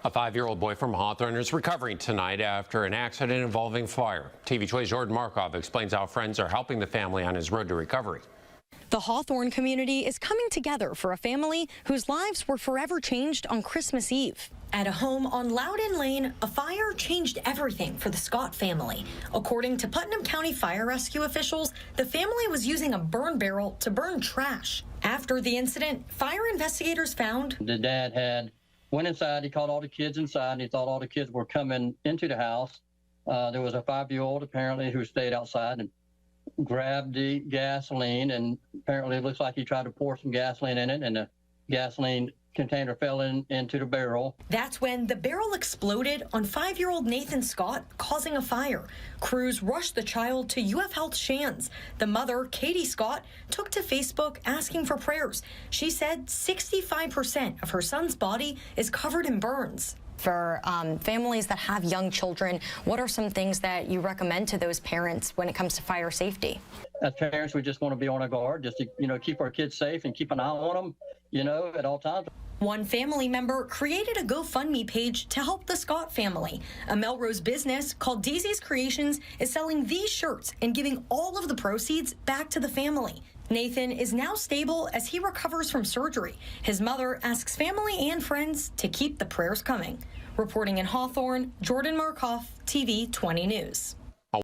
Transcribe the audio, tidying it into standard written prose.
A 5-year-old boy from Hawthorne is recovering tonight after an accident involving fire. TV 2's Jordan Markov explains how friends are helping the family on his road to recovery. The Hawthorne community is coming together for a family whose lives were forever changed on Christmas Eve. At a home on Loudon Lane, a fire changed everything for the Scott family. According to Putnam County Fire Rescue officials, the family was using a burn barrel to burn trash. After the incident, fire investigators found the dad went inside, he called all the kids inside, and he thought all the kids were coming into the house. There was a 5-year-old apparently who stayed outside and grabbed the gasoline, and apparently it looks like he tried to pour some gasoline in it, and the gasoline container fell into the barrel. That's when the barrel exploded on 5-year-old Nathan Scott, causing a fire. Crews rushed the child to UF Health Shands. The mother, Katie Scott, took to Facebook asking for prayers. She said 65% of her son's body is covered in burns. For families that have young children, what are some things that you recommend to those parents when it comes to fire safety? As parents, we just want to be on our guard, just to, keep our kids safe and keep an eye on them, at all times. One family member created a GoFundMe page to help the Scott family. A Melrose business called Daisy's Creations is selling these shirts and giving all of the proceeds back to the family. Nathan is now stable as he recovers from surgery. His mother asks family and friends to keep the prayers coming. Reporting in Hawthorne, Jordan Markov, TV 20 News.